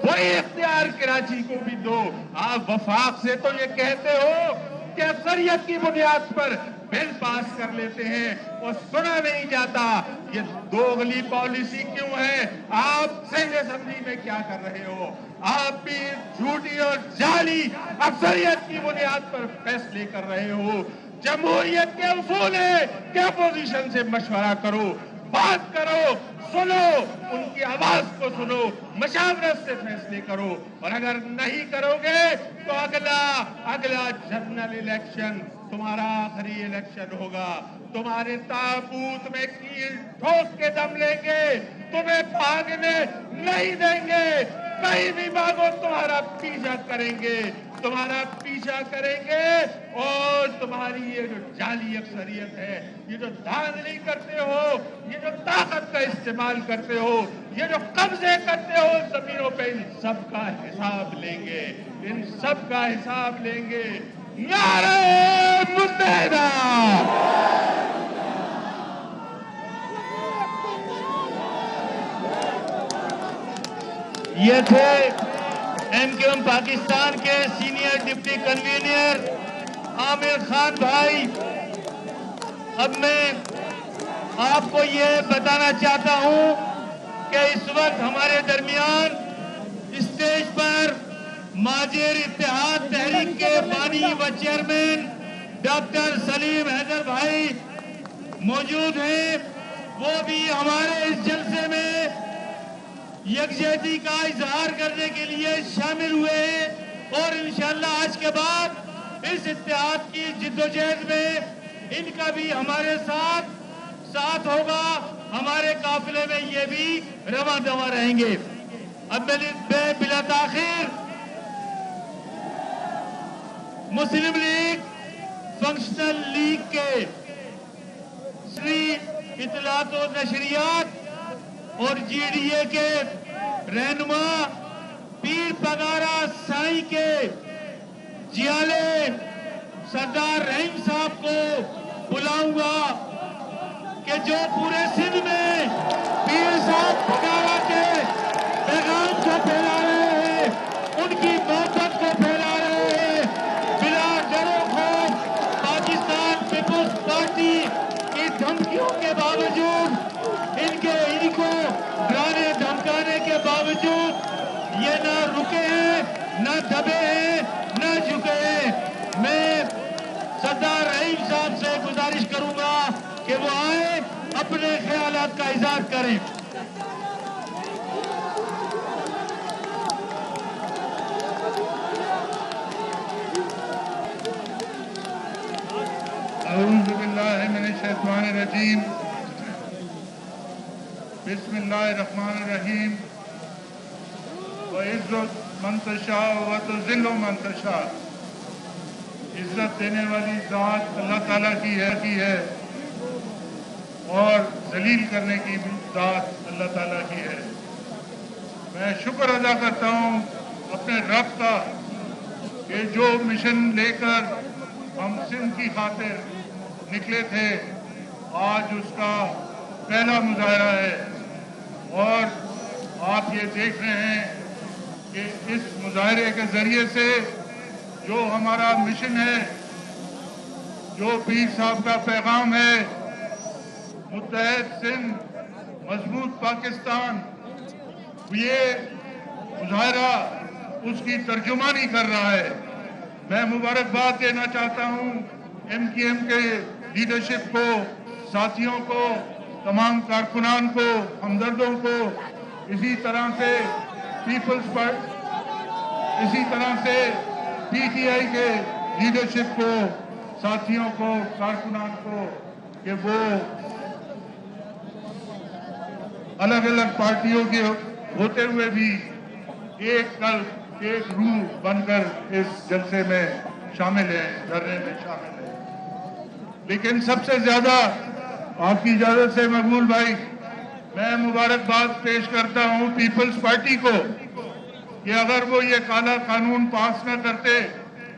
वही इख्तियार कराची को भी दो। आप वफाक से तो ये कहते हो कि अक्सरियत की बुनियाद पर बिल पास कर लेते हैं और सुना नहीं जाता। ये दोगली पॉलिसी क्यों है? आप सिंध असेंबली में क्या कर रहे हो? आप भी झूठी और जाली अक्सरियत की बुनियाद पर फैसले कर रहे हो। जमहूरियत के उसूल है कि अपोजिशन से मशवरा करो, बात करो, सुनो, उनकी आवाज को सुनो, मशावरत से फैसले करो। और अगर नहीं करोगे तो अगला जनरल इलेक्शन तुम्हारा आखिरी इलेक्शन होगा। तुम्हारे ताबूत में कील ठोक के दम लेंगे, तुम्हें भागने नहीं देंगे, कहीं भी भागो तुम्हारा पीछा करेंगे। तुम्हारा पीछा करेंगे और तुम्हारी ये जो जाली अक्सरियत है, ये जो धांधली करते हो, ये जो ताकत का इस्तेमाल करते हो, ये जो कब्जे करते हो जमीनों पे, इन सब का हिसाब लेंगे, इन सब का हिसाब लेंगे। नारे मुत्तहिदा! ये थे एमकेएम पाकिस्तान के senior deputy convener Aamir Khan भाई। अब मैं आपको ये बताना चाहता हूं कि इस वक्त हमारे दरमियान स्टेज पर माजिर इत्तेहाद तहरीक के बानी व चेयरमैन डॉक्टर सलीम हैदर भाई मौजूद हैं। वो भी हमारे इस जलसे में यकजहती का इजहार करने के लिए शामिल हुए हैं और इंशाअल्लाह आज के बाद इस इत्तेहाद की जिद्दोजहद में इनका भी हमारे साथ होगा। हमारे काफिले में ये भी रवा दवा रहेंगे। अब मैं बिला ताखिर मुस्लिम लीग फंक्शनल लीग के श्री इतलात और नशरियात और जीडीए के रहनुमा पीर पगारा साईं के जियाले सरदार रहीम साहब को बुलाऊंगा कि जो पूरे सिंध में पीर साहब पगारा के पैगाम को फैला रहे हैं, उनकी मोहब्बत को फैला रहे हैं, बिना डरो खौफ पाकिस्तान पीपुल्स पार्टी की धमकियों के बावजूद, इनको डराने धमकाने के बावजूद ये न रुके हैं, न दबे हैं, न झुके हैं। मैं सरदार रहीम साहब से गुजारिश करूंगा कि वो आए, अपने ख्यालात का इजहार करें। अऊज़ु बिल्लाहि मिनश शैतानिर रजीम। बिस्मिल्लाहिर्रहमानिर्रहीम। व इज़्ज़त मन तशा व तुज़िल्लु मन तशा। इज्जत देने वाली ज़ात अल्लाह ताला की है और जलील करने की भी ज़ात अल्लाह ताला की है। मैं शुक्र अदा करता हूँ अपने रब का कि जो मिशन लेकर हम सिंध की खातिर निकले थे, आज उसका पहला मुजाहरा है और आप ये देख रहे हैं कि इस मुजाहरे के जरिए से जो हमारा मिशन है, जो पीर साहब का पैगाम है, मुत्तहद सिंध, मजबूत पाकिस्तान, ये मुजाहरा उसकी तर्जुमानी कर रहा है। मैं मुबारकबाद देना चाहता हूँ एमकेएम के लीडरशिप को, साथियों को, तमाम कारकुनान को, हमदर्दों को, इसी तरह से पीपल्स पार्टी, इसी तरह से पीटीआई के लीडरशिप को, साथियों को, कारकुनान को, कि वो अलग अलग पार्टियों के होते हुए भी एक कल्ब, एक रूह बनकर इस जलसे में शामिल है, धरने में शामिल है। लेकिन सबसे ज्यादा आपकी इजाजत से मकबूल भाई, मैं मुबारकबाद पेश करता हूं पीपल्स पार्टी को कि अगर वो ये काला कानून पास न करते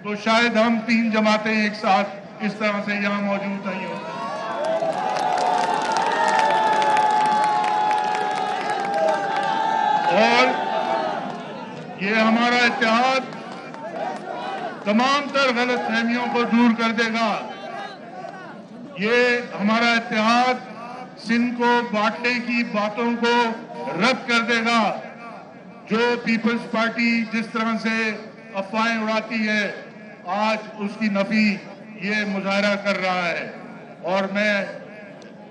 तो शायद हम 3 जमातें एक साथ इस तरह से यहां मौजूद नहीं होती। और ये हमारा इत्तेहाद तमाम तर गलतफहमियों को दूर कर देगा। ये हमारा इत्तेहाद सिंध को बांटने की बातों को रद्द कर देगा। जो पीपल्स पार्टी जिस तरह से अफवाहें उड़ाती है, आज उसकी नफी ये मुजाहरा कर रहा है। और मैं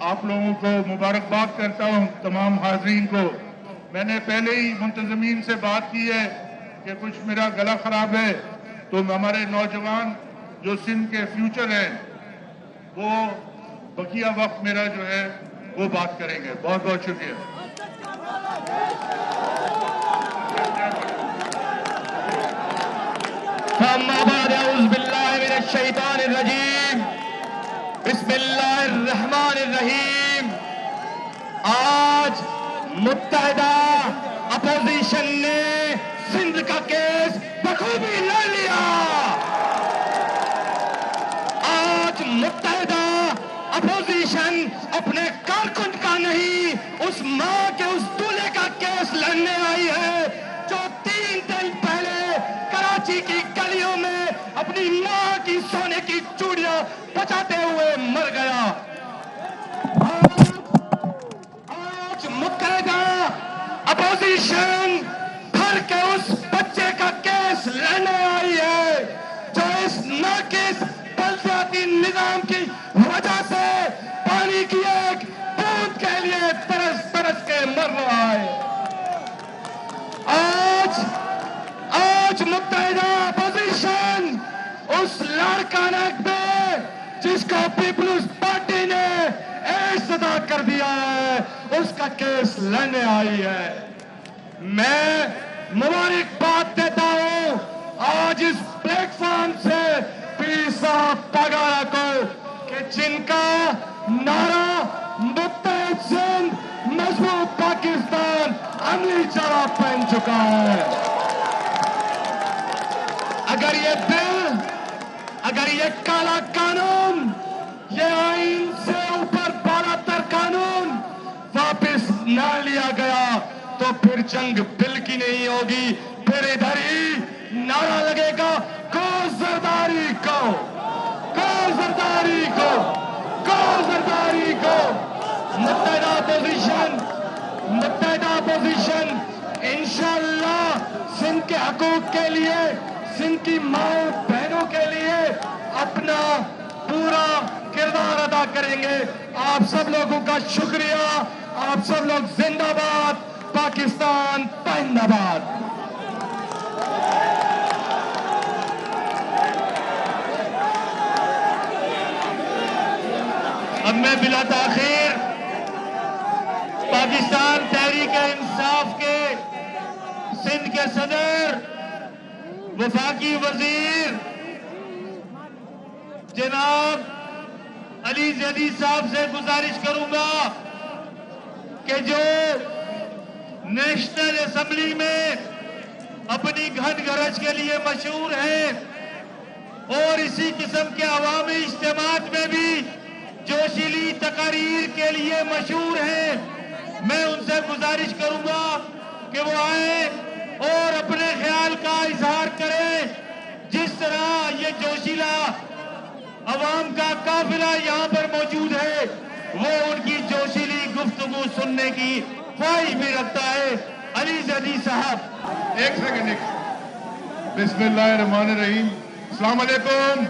आप लोगों को मुबारकबाद करता हूं, तमाम हाजरीन को। मैंने पहले ही मुंतजमीन से बात की है कि कुछ मेरा गला खराब है, तो हमारे नौजवान जो सिंध के फ्यूचर हैं, वो बकिया वक्त मेरा जो है वो बात करेंगे। बहुत बहुत शुक्रिया। अम्मा बाद औज़ु बिल्लाहि मिनश शैतानिर रजीम बिस्मिल्लाहिर रहमानिर रहीम। आज मुत्तहिदा अपोजिशन ने सिंध का केस बखूबी लड़ लिया। आज मुत्तहिदा अपोजिशन अपने कारकुन का नहीं, उस मां के उस दूल्हे का केस लड़ने आई है जो 3 दिन पहले कराची की गलियों में अपनी मां की सोने की चूड़ियां बचाते हुए मर गया। आज मुत्तहिदा अपोजिशन घर के उस बच्चे का केस लड़ने आई है जो इस नाकिस बलदियाती निजाम की वजह से पानी की एक बूंद के लिए तरस तरस के मर रहा है। आज मुत्तहिदा अपोजिशन उस लाड़कानक में जिसको पीपल्स पार्टी ने एड्स अदा कर दिया है, उसका केस लड़ने आई है। मैं मुबारकबाद देता हूं आज इस प्लेटफॉर्म से पीर साहब पगारा को कि जिनका नारा मुत्तहिद सिंध मजबूत पाकिस्तान अमली जवाब पहन चुका है। अगर ये बिल, अगर ये काला कानून, ये आइन से ऊपर बालातर कानून वापस ना लिया गया तो फिर जंग बिल की नहीं होगी, फिर इधर ही नारा लगेगा को जरदारी को, को जरदारी को, को जरदारी को। मुत्तहिदा अपोजिशन इंशाअल्लाह सिंध के हकूक के लिए, सिंध की माओ बहनों के लिए अपना पूरा किरदार अदा करेंगे। आप सब लोगों का शुक्रिया। आप सब लोग जिंदाबाद, पाकिस्तान जिंदाबाद। अब मैं बिला ताखीर पाकिस्तान तहरीक इंसाफ के सिंध के सदर वफाकी वजीर जनाब अली जदी साहब से गुजारिश करूंगा कि जो नेशनल असेंबली में अपनी घन गरज के लिए मशहूर है और इसी किस्म के अवामी इज्तिमात में भी जोशीली तकारीर के लिए मशहूर है, मैं उनसे गुजारिश करूंगा कि वो आए और अपने ख्याल का इजहार करें। जिस तरह ये जोशीला अवाम का काफिला यहाँ पर मौजूद है, वो उनकी जोशीली गुफ्तगू सुनने की ख्वाहिश भी रखता है। अली जदी साहब। एक सेकंड। बिस्मिल्लाहिर्रहमानिर्रहीम। अस्सलाम वालेकुम।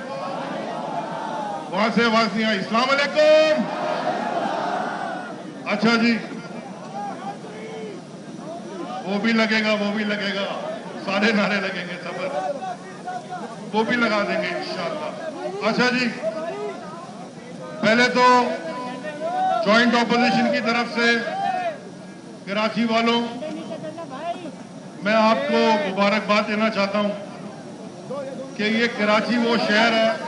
वहां से आवाज नहीं आई। अस्सलाम वालेकुम। अच्छा जी, वो भी लगेगा, वो भी लगेगा, सारे नारे लगेंगे सबर, वो भी लगा देंगे इंशाअल्लाह। अच्छा जी, पहले तो जॉइंट ऑपोजिशन की तरफ से कराची वालों, मैं आपको मुबारकबाद देना चाहता हूं कि ये कराची वो शहर है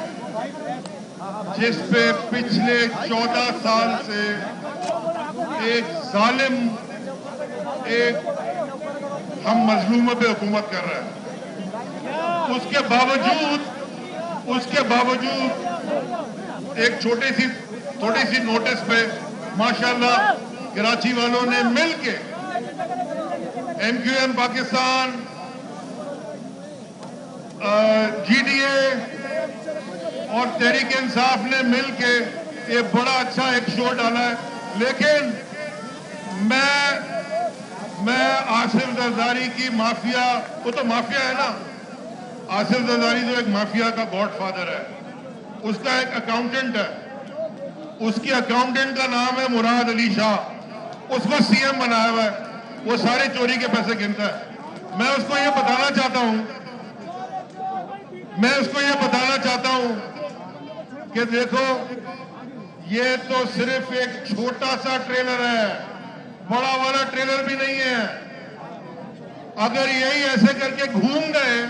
जिस पे पिछले 14 साल से एक जालिम, एक हम मजलूमों पे हुकूमत कर रहा है। उसके बावजूद एक थोड़ी सी नोटिस पे माशाल्लाह कराची वालों ने मिलके MQM पाकिस्तान, GDA और तहरीक इंसाफ ने मिलके ये बड़ा अच्छा एक शो डाला है। लेकिन मैं आसिफ जरदारी की माफिया, वो तो माफिया है ना, आसिफ जरदारी तो एक माफिया का गॉडफादर है, उसका एक अकाउंटेंट है, उसके अकाउंटेंट का नाम है मुराद अली शाह, उसको CM बनाया हुआ है, वो सारे चोरी के पैसे गिनता है। मैं उसको ये बताना चाहता हूं कि देखो ये तो सिर्फ एक छोटा सा ट्रेलर है, बड़ा वाला ट्रेलर भी नहीं है। अगर यही ऐसे करके घूम गए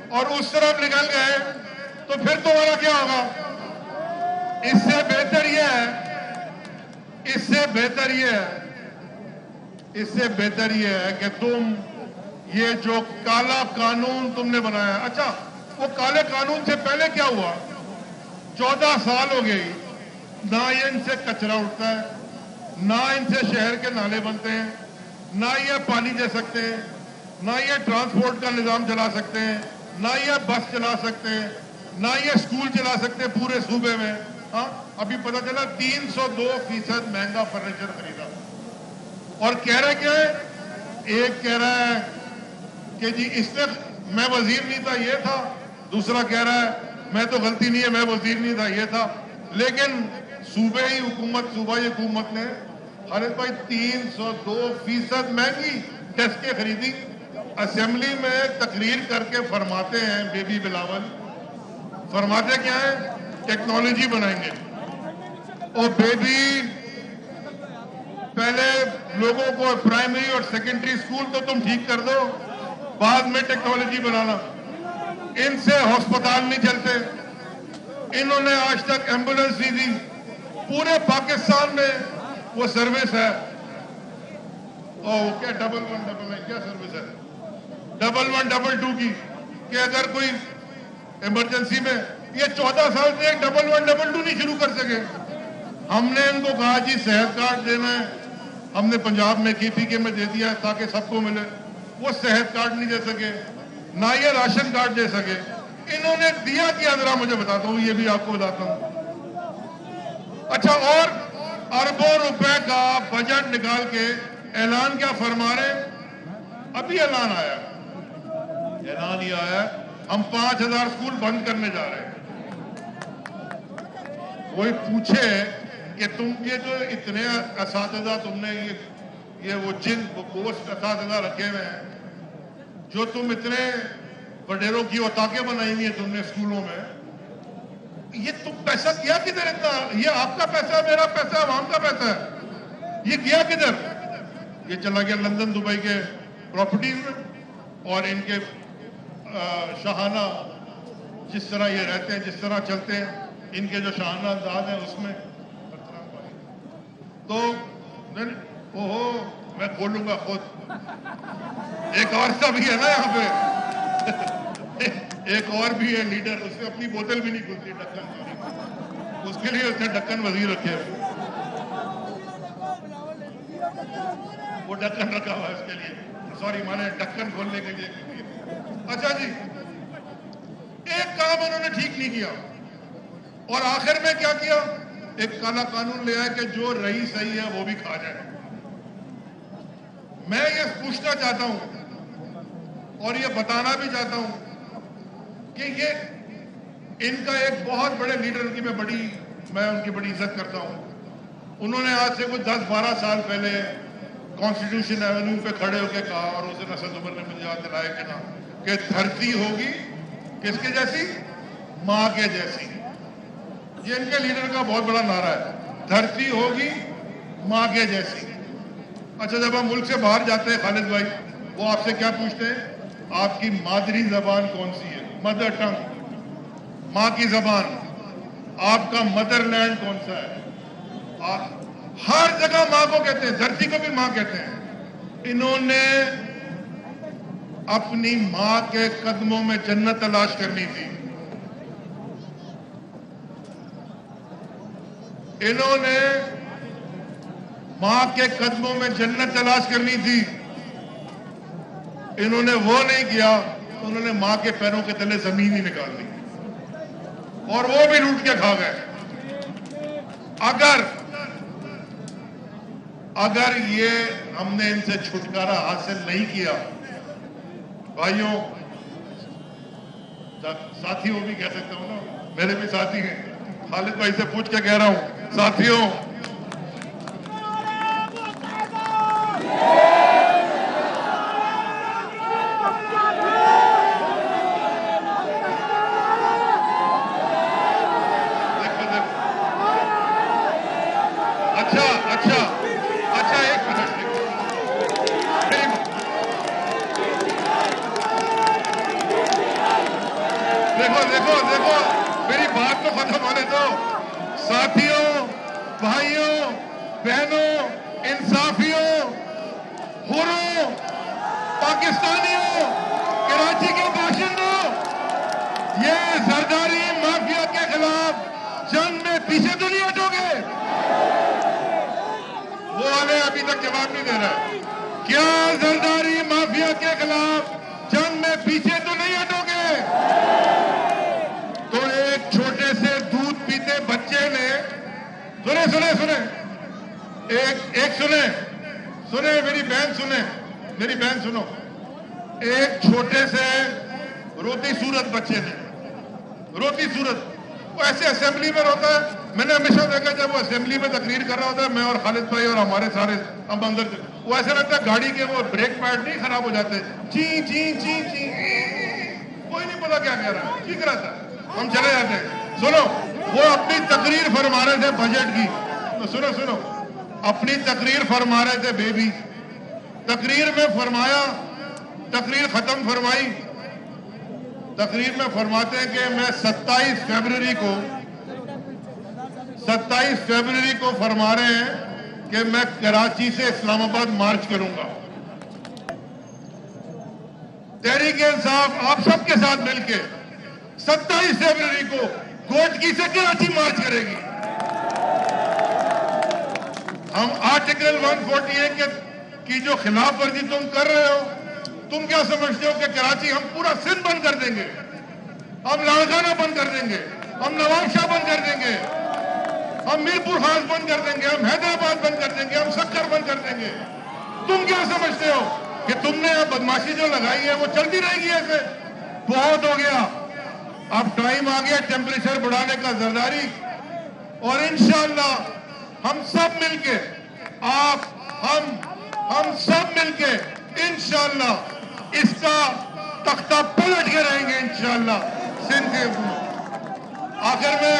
اور اس طرف نکل گئے تو پھر تمہارا کیا ہوگا؟ اس سے بہتر یہ ہے کہ تم یہ جو کالا قانون تم نے بنایا، اچھا وہ کالے قانون سے پہلے کیا ہوا؟ 14 سال ہو گئی، نہ یہ ان سے کچرا اٹھتا ہے، نہ ان سے شہر کے نالے بنتے ہیں، نہ یہ پانی دے سکتے ہیں، نہ یہ ٹرانسپورٹ کا نظام چلا سکتے ہیں، نہ یہ بس چلا سکتے ہیں، نہ یہ سکول چلا سکتے ہیں پورے صوبے میں. ہاں ابھی پتا چلا 302% مہنگا فرنیچر خریدا. اور کہہ رہے کیا ہے؟ ایک کہہ رہا ہے کہ جی اس نے میں وزیر نہیں تھا یہ تھا، دوسرا کہہ رہا ہے میں تو غلطی نہیں ہے میں وزیر نہیں تھا یہ تھا. لیکن صوبائی حکومت نے خالد بھائی 302% مہنگی ڈیسکیں خریدی. اسمبلی میں تقریر کر کے فرماتے ہیں بیبی بلاول، فرماتے کیا ہے؟ ٹیکنالوجی بنائیں گے. اور بیبی پہلے لوگوں کو پرائمری اور سیکنڈری اسکول تو تم ٹھیک کر دو، بعد میں ٹیکنالوجی بنانا. ان سے ہسپتال نہیں چلتے. انہوں نے آج تک ایمبولنس نہیں دی. پورے پاکستان میں وہ سروس ہے کیا 1111 کیا سروس ہے 1122 کی، کہ اگر کوئی ایمرجنسی میں، یہ 14 سال سے 1122 نہیں شروع کر سکے. ہم نے ان کو کہا جی صحت کارڈ دینا ہے، ہم نے پنجاب میں KPK میں دے دیا تاکہ سب کو ملے. وہ صحت کارڈ نہیں دے سکے، نہ یہ راشن کارڈ دے سکے. انہوں نے دیا کیا ذرا مجھے بتاتا ہوں، یہ بھی آپ کو بتاتا ہوں. اچھا، اور اربوں روپے کا بجٹ نکال کے اعلان کیا فرما رہے ہیں؟ ابھی اعلان ہی آیا ہم 5000 سکول بند کرنے جا رہے ہیں. کوئی پوچھے کہ تم یہ جو اتنے اساتذہ تم نے یہ وہ جن پوسٹ اساتذہ رکھے ہوئے ہیں، جو تم اتنے وڈیروں کی اوتاقیں بنائی ہوئی ہیں تم نے اسکولوں میں، یہ تم پیسہ کیا کدھر؟ اتنا یہ آپ کا پیسہ ہے، میرا پیسہ ہے، عوام کا پیسہ ہے، یہ کیا کدھر؟ یہ چلا گیا لندن دبئی کے پراپرٹیز میں، اور ان کے شاہانہ جس طرح یہ رہتے ہیں، جس طرح چلتے ہیں، ان کے جو شاہانہ انداز ہیں اس میں. تو میں کھولوں گا خود. ایک اور سا بھی ہے نا یہاں پہ، ایک اور بھی ہے لیڈر، اس نے اپنی بوتل بھی نہیں کھلتی، ڈھکن، اس کے لیے اس نے ڈھکن وزیر رکھے ہوئے، وہ ڈھکن رکھا ہوا ہے اس کے لیے، سوری مانے ڈھکن کھولنے کے لیے. اچھا جی، ایک کام انہوں نے ٹھیک نہیں کیا، اور آخر میں کیا کیا؟ ایک کالا قانون لے آئے کہ جو رہی صحیح ہے وہ بھی کھا جائے. میں یہ پوچھنا چاہتا ہوں اور یہ بتانا بھی چاہتا ہوں کہ یہ ان کا ایک بہت بڑے لیڈر کی میں ان کی بڑی عزت کرتا ہوں. انہوں نے آج سے کچھ 10-12 سال پہلے کانسٹیٹیوشن ایونیو پہ کھڑے ہو کے کہا، اور اسے اسد عمر نے مجھے یاد دلایا کہ نا کہ دھرتی ہوگی کس کے جیسی؟ ماں کے جیسی. یہ ان کے لیڈر کا بہت بڑا نعرہ ہے، دھرتی ہوگی ماں کے جیسی. اچھا، جب ہم ملک سے باہر جاتے ہیں خالد بھائی، وہ آپ سے کیا پوچھتے ہیں؟ آپ کی مادری زبان کون سی ہے؟ مدر ٹنگ، ماں کی زبان. آپ کا مدر لینڈ کون سا ہے؟ ہر جگہ ماں کو کہتے ہیں، دھرتی کو بھی ماں کہتے ہیں. انہوں نے اپنی ماں کے قدموں میں جنت تلاش کرنی تھی. انہوں نے ماں کے قدموں میں جنت تلاش کرنی تھی. انہوں نے وہ نہیں کیا، انہوں نے ماں کے پیروں کے تلے زمین ہی نکال دی، اور وہ بھی لوٹ کے کھا گئے. اگر یہ ہم نے ان سے چھٹکارا حاصل نہیں کیا، بھائیوں، ساتھیوں بھی کہہ سکتا ہوں نا، میرے بھی ساتھی ہیں، خالد بھائی سے پوچھ کے کہہ رہا ہوں، ساتھیوں، اچھا ایک منٹ، بھائیوں بہنوں انصافیوں حروں پاکستانیوں کراچی کے باشندوں یہ زرداری مافیا کے خلاف جنگ میں پیچھے تو نہیں ہٹو گے؟ وہ والے ابھی تک جواب نہیں دے رہے. کیا زرداری مافیا کے خلاف جنگ میں پیچھے تو نہیں ہٹو گے؟ تو ایک چھوٹے سے دودھ پیتے بچے نے سنیں ایک سنیں میری بہن سنو. ایک چھوٹے سے روتی صورت بچے نے وہ ایسے اسمبلی میں روتا ہے. میں نے ہمیشہ دیکھا جب وہ اسمبلی میں تقریر کر رہا ہوتا ہے, میں اور خالد بھائی اور ہمارے سارے ہم اندر سے, وہ ایسا لگتا ہے گاڑی کے وہ بریک پیڈ نہیں خراب ہو جاتے, چین چین چین چین, کوئی نہیں پتا کیا کہہ رہا ہے, ٹھیک رہتا ہے, ہم چلے جاتے ہیں. سنو, وہ اپنی تقریر فرما رہے تھے بجٹ کی, تو سنو اپنی تقریر فرما رہے تھے بیبی. تقریر میں فرمایا, تقریر ختم فرمائی, تقریر میں فرماتے ہیں کہ میں 27 فیبروری کو فرما رہے ہیں کہ میں کراچی سے اسلام آباد مارچ کروں گا. تحریک انصاف آپ سب کے ساتھ مل کے 27 فیبروری کو گوٹکی سے کراچی مارچ کرے گی. ہم آرٹیکل 148 کی جو خلاف ورزی تم کر رہے ہو, تم کیا سمجھتے ہو کہ کراچی ہم پورا سندھ بند کر دیں گے, ہم لاڑکانہ بند کر دیں گے, ہم نواب شاہ بند کر دیں گے, ہم میرپور خاص بند کر دیں گے, ہم حیدرآباد بند کر دیں گے, ہم سکر بند کر دیں گے؟ تم کیا سمجھتے ہو کہ تم نے بدماشی جو لگائی ہے وہ چلتی رہے گی ایسے؟ بہت ہو گیا, اب ٹائم آ گیا ٹیمپریچر بڑھانے کا زرداری. اور انشاءاللہ ہم سب مل کے, ہم سب مل کے انشاءاللہ اس کا تختہ پلٹ کے رہیں گے انشاءاللہ سندھ کے اوپر. آخر میں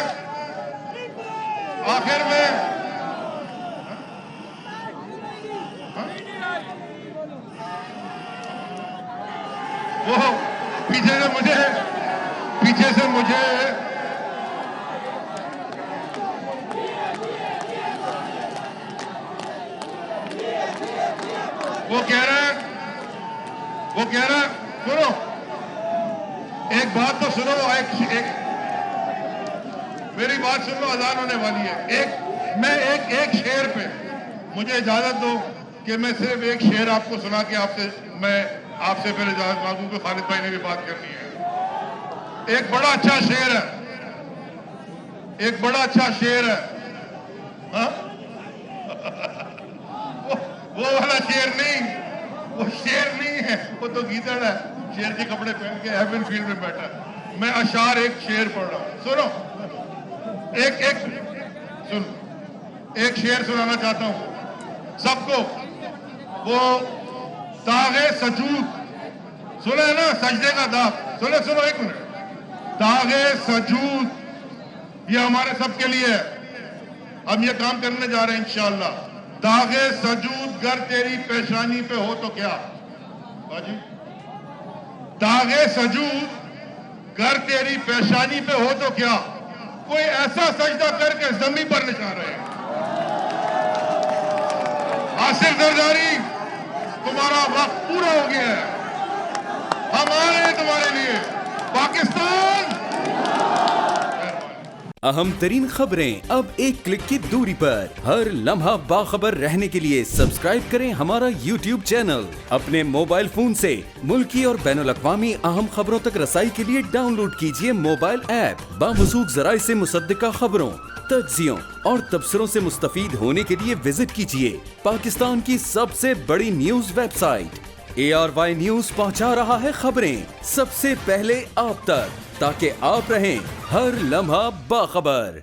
وہ پیچھے سے مجھے وہ کہہ رہا ہے سنو, ایک بات تو سنو, میری بات سن لو, اذان ہونے والی ہے. میں ایک شعر پہ مجھے اجازت دو کہ میں صرف ایک شعر آپ کو سنا کے میں آپ سے پھر اجازت مانگوں کہ خالد بھائی نے بھی بات کرنی ہے. ایک بڑا اچھا شعر ہے, ہاں وہ والا شعر نہیں, وہ شعر نہیں ہے, وہ تو گیدڑ ہے, شعر کے کپڑے پہن کے ہیون فیلڈ میں بیٹھا ہے. میں اشعار ایک شعر پڑھ رہا ہوں, سنو. ایک شعر سنانا چاہتا ہوں سب کو. وہ داغ سجود سنے نا, سجدے کا داغ سنو ایک منٹ. داغ سجود یہ ہمارے سب کے لیے ہے, ہم یہ کام کرنے جا رہے ہیں انشاءاللہ. داغ سجود گر تیری پیشانی پہ ہو تو کیا, باجی داغ سجود گر تیری پیشانی پہ ہو تو کیا, کوئی ایسا سجدہ کر کے زمین پر نشان رہے. آصف زرداری تمہارا وقت پورا ہو گیا ہے, ہم آ رہے ہیں تمہارے لیے. پاکستان اہم ترین خبریں اب ایک کلک کی دوری پر. ہر لمحہ باخبر رہنے کے لیے سبسکرائب کریں ہمارا YouTube چینل. اپنے موبائل فون سے ملکی اور بین الاقوامی اہم خبروں تک رسائی کے لیے ڈاؤن لوڈ کیجیے موبائل ایپ. باموثوق ذرائع سے مصدقہ خبروں, تجزیوں اور تبصروں سے مستفید ہونے کے لیے وزٹ کیجیے پاکستان کی سب سے بڑی news website. ARY news پہنچا رہا ہے خبریں سب سے پہلے آپ تک, تاکہ آپ رہیں ہر لمحہ باخبر.